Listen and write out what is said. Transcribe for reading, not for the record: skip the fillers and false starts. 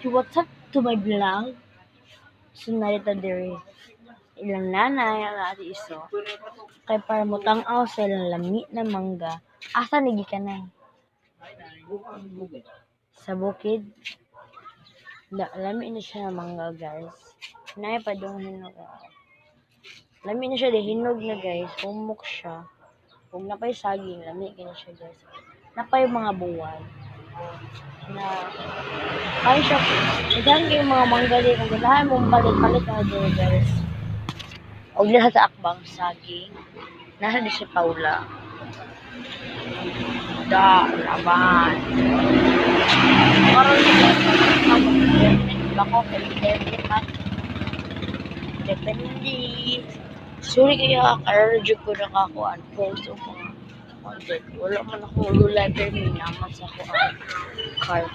What's up to my vlog? So, narito diri. Ilang nanay ang ati iso. Kay para mo tang-aw sa ilang lami na mangga. Asa nigi ka na? Sa bukid. Lami na siya na mangga, guys. Nay pa dong hinog. Lami na siya de hinog na, guys. Humok siya. Kung napay saging, lami kina siya, guys. Napay mga buwan. Na ay siya. Ilan kayo mga mangga di kung ganahan mong palit-palit na dito, guys. Og lahat sa akbang saging. Nasa di si Paula. Da, laban. Karon ako depende man. Depende. Sorry kaya ka-urge ko na kakuan post o mga content. Wala man ako live pero may naman sa ako card.